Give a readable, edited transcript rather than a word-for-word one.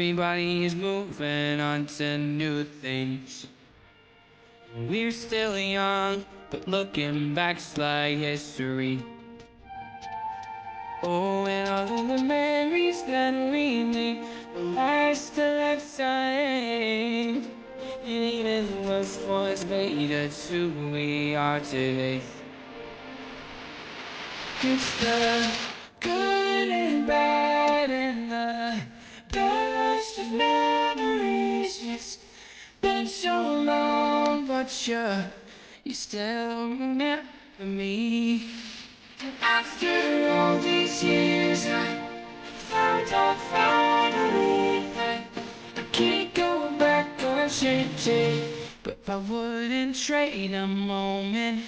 Everybody's moving on to new things. We're still young, but looking back's like history. Oh, and all of the memories that we make will last a lifetime. And even what's once made us who we are today. It's the good and bad and the best of memories. It's been so long, but you still remember me. After all these years, I found out finally that I can't go back or change it, but I wouldn't trade a moment.